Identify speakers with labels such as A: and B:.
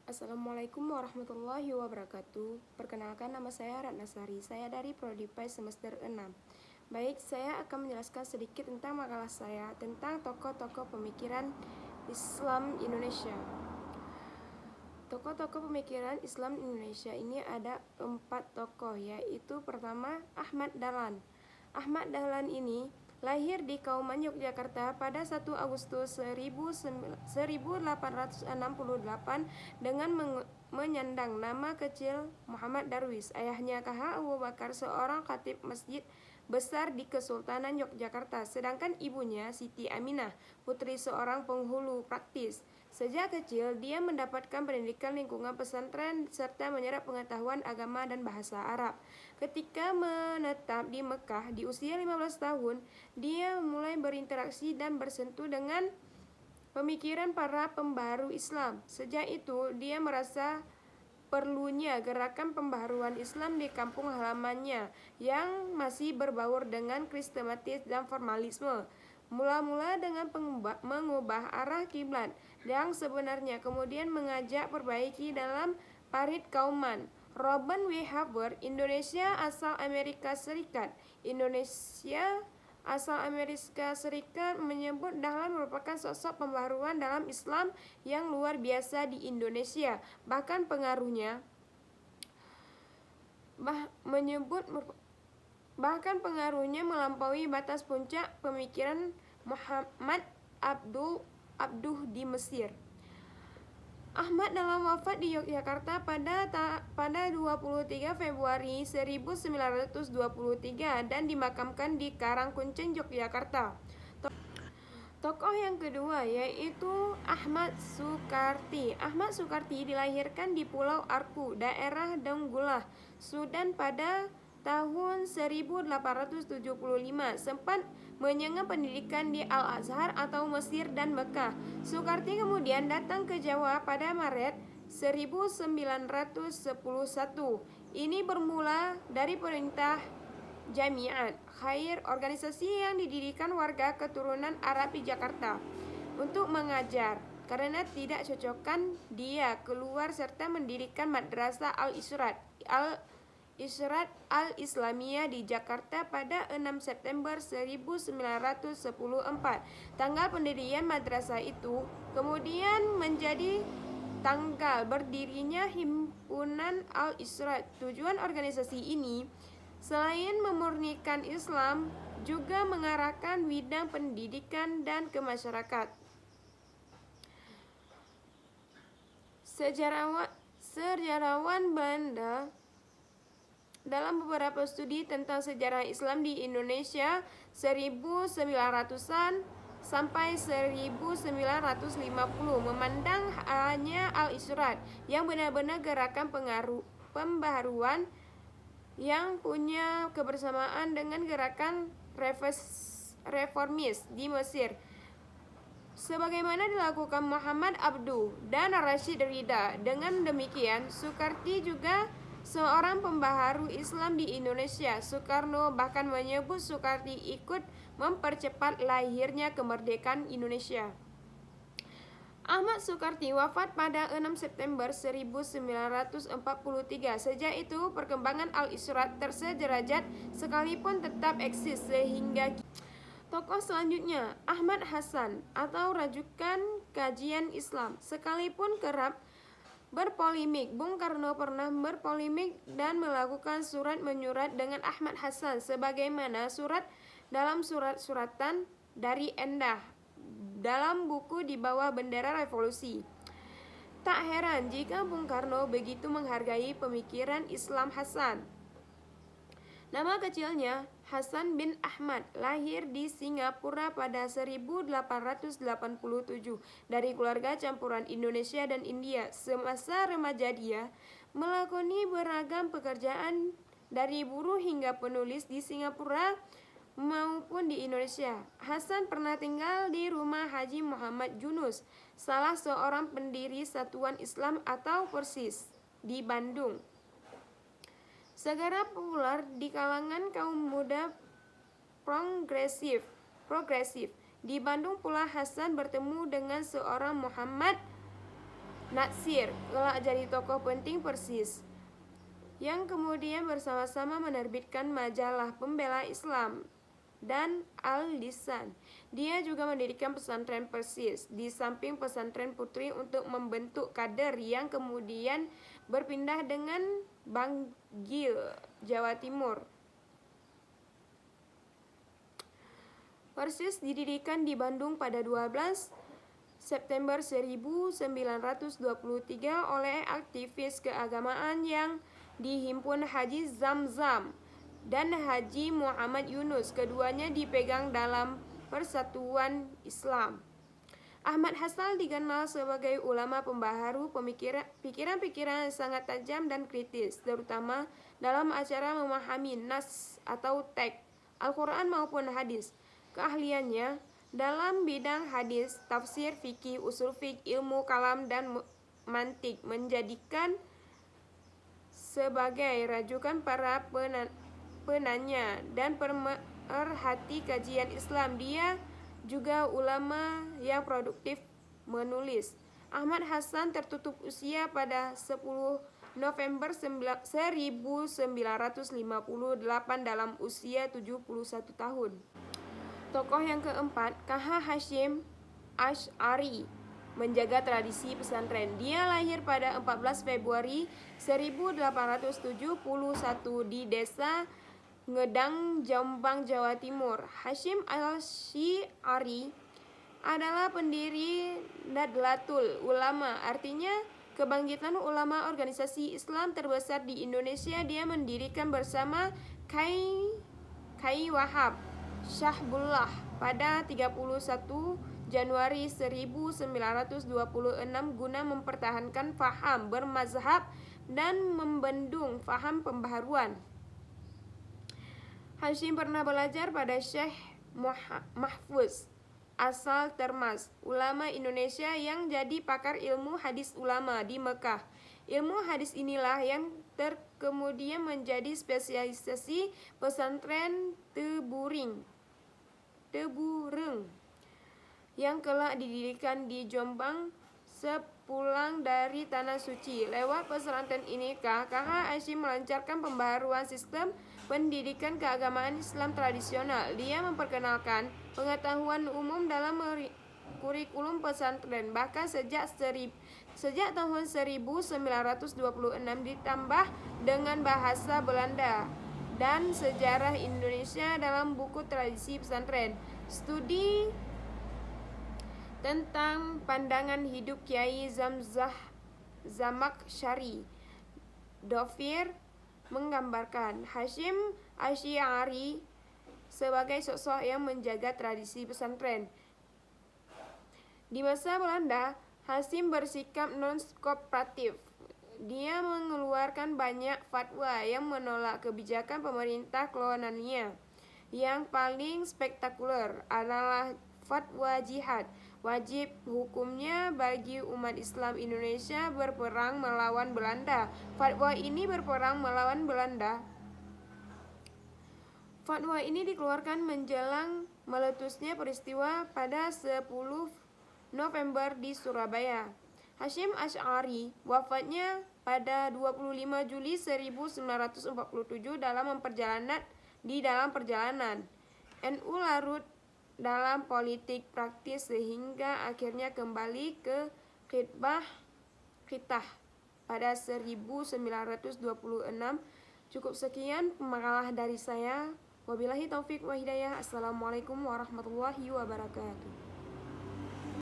A: Assalamualaikum warahmatullahi wabarakatuh. Perkenalkan, nama saya Ratna Sari. Saya dari Prodi PAI semester 6. Baik, saya akan menjelaskan sedikit tentang makalah saya tentang tokoh-tokoh pemikiran Islam Indonesia. Tokoh-tokoh pemikiran Islam Indonesia ini ada 4 tokoh, yaitu pertama Ahmad Dahlan. Ahmad Dahlan ini lahir di Kauman, Yogyakarta pada 1 Agustus 1868 dengan menyandang nama kecil Muhammad Darwis. Ayahnya KH Abu Bakar, seorang khatib masjid besar di Kesultanan Yogyakarta, sedangkan ibunya Siti Aminah, putri seorang penghulu praktis. Sejak kecil, dia mendapatkan pendidikan lingkungan pesantren serta menyerap pengetahuan agama dan bahasa Arab. Ketika menetap di Mekah di usia 15 tahun, dia mulai berinteraksi dan bersentuh dengan pemikiran para pembaharu Islam. Sejak itu, dia merasa perlunya gerakan pembaharuan Islam di kampung halamannya yang masih berbaur dengan sistematis dan formalisme. Mula-mula dengan mengubah arah kiblat yang sebenarnya, kemudian mengajak perbaiki dalam Parit Kauman. Robert W. Harvard, Indonesia asal Amerika Serikat. Indonesia asal Amerika Serikat menyebut Dahlan merupakan sosok pembaharuan dalam Islam yang luar biasa di Indonesia. Bahkan pengaruhnya melampaui batas puncak pemikiran Muhammad Abduh di Mesir. Ahmad Dahlan wafat di Yogyakarta pada 23 Februari 1923 dan dimakamkan di Karangkuncen, Yogyakarta. Tokoh yang kedua yaitu Ahmad Sukarti. Ahmad Sukarti dilahirkan di Pulau Arku, daerah Donggala, Sudan pada tahun 1875. Sempat mengenyam pendidikan di Al-Azhar atau Mesir dan Mekah. Sukarti kemudian datang ke Jawa pada Maret 1911. Ini bermula dari perintah Jamiat Khair, organisasi yang didirikan warga keturunan Arab di Jakarta, untuk mengajar. Karena tidak cocokkan, dia keluar serta mendirikan Madrasah Al-Irsyad Al-Islamiyah di Jakarta pada 6 September 1914. Tanggal pendirian madrasah itu kemudian menjadi tanggal berdirinya Himpunan Al-Irsyad. Tujuan organisasi ini selain memurnikan Islam, juga mengarahkan bidang pendidikan dan ke masyarakat. Sejarawan Belanda dalam beberapa studi tentang sejarah Islam di Indonesia 1900-an sampai 1950 memandang hanya Al-Irsyad yang benar-benar gerakan pembaharuan yang punya kebersamaan dengan gerakan reformis di Mesir, sebagaimana dilakukan Muhammad Abduh dan Rashid Ridha. Dengan demikian, Sukarti juga seorang pembaharu Islam di Indonesia. Soekarno bahkan menyebut Sukarti ikut mempercepat lahirnya kemerdekaan Indonesia. Ahmad Sukarti wafat pada 6 September 1943. Sejak itu, perkembangan Al-Irsyad tersederajat sekalipun tetap eksis sehingga tokoh selanjutnya, Ahmad Hasan atau Rajukan Kajian Islam. Sekalipun kerap berpolemik, Bung Karno pernah berpolemik dan melakukan surat menyurat dengan Ahmad Hasan sebagaimana surat dalam surat-suratan dari Endah dalam buku Di Bawah Bendera Revolusi. Tak heran jika Bung Karno begitu menghargai pemikiran Islam Hasan. Nama kecilnya Hasan bin Ahmad, lahir di Singapura pada 1887 dari keluarga campuran Indonesia dan India. Semasa remaja dia melakoni beragam pekerjaan dari buruh hingga penulis di Singapura maupun di Indonesia. Hasan pernah tinggal di rumah Haji Muhammad Yunus, salah seorang pendiri Satuan Islam atau Persis, di Bandung. Segera populer di kalangan kaum muda progresif. Di Bandung pula Hasan bertemu dengan seorang Muhammad Natsir kelak jadi tokoh penting Persis, yang kemudian bersama-sama menerbitkan majalah pembela Islam dan Al-Lisan. Dia juga mendirikan pesantren Persis di samping pesantren putri untuk membentuk kader yang kemudian berpindah dengan Bangil, Jawa Timur. Persis didirikan di Bandung pada 12 September 1923 oleh aktivis keagamaan yang dihimpun Haji Zamzam dan Haji Muhammad Yunus. Keduanya dipegang dalam Persatuan Islam. Ahmad Hassal dikenal sebagai ulama pembaharu, pikiran-pikiran sangat tajam dan kritis, terutama dalam acara memahami nas atau teks Al-Quran maupun hadis. Keahliannya dalam bidang hadis, tafsir, fikih, usul fiqh, ilmu kalam, dan mantik menjadikan sebagai rujukan para penanya dan pemerhati kajian Islam. Dia juga ulama yang produktif menulis. Ahmad Hasan tertutup usia pada 10 November 1958 dalam usia 71 tahun. Tokoh yang keempat, K.H. Hashim Asy'ari, menjaga tradisi pesantren. Dia lahir pada 14 Februari 1871 di Desa Ngedang, Jombang, Jawa Timur. Hashim Asy'ari adalah pendiri Nadlatul Ulama, artinya kebangkitan ulama, organisasi Islam terbesar di Indonesia. Dia mendirikan bersama Kai Wahab Syahbullah pada 31 Januari 1926 guna mempertahankan faham bermazhab dan membendung faham pembaharuan. Hashim pernah belajar pada Syekh Mahfuz asal Termas, ulama Indonesia yang jadi pakar ilmu hadis ulama di Mekah. Ilmu hadis inilah yang kemudian menjadi spesialisasi pesantren Tebureng yang kelak didirikan di Jombang sepulang dari Tanah Suci. Lewat pesantren ini K.H. Hashim melancarkan pembaharuan sistem pendidikan keagamaan Islam tradisional. Dia memperkenalkan pengetahuan umum dalam kurikulum pesantren, bahkan sejak tahun 1926 ditambah dengan bahasa Belanda dan sejarah Indonesia dalam buku tradisi pesantren. Studi tentang pandangan hidup Kiai Zamakhsyari Dofir menggambarkan Hashim Asy'ari sebagai sosok yang menjaga tradisi pesantren. Di masa Belanda, Hashim bersikap non-kooperatif. Dia mengeluarkan banyak fatwa yang menolak kebijakan pemerintah kolonialnya. Yang paling spektakuler adalah fatwa jihad wajib hukumnya bagi umat Islam Indonesia berperang melawan Belanda. Fatwa ini dikeluarkan menjelang meletusnya peristiwa pada 10 November di Surabaya. Hashim Asy'ari wafatnya pada 25 Juli 1947 dalam perjalanan. NU larut dalam politik praktis sehingga akhirnya kembali ke khitah pada 1926. Cukup sekian makalah dari saya. Wabillahi taufik wa hidayah. Assalamualaikum warahmatullahi wabarakatuh.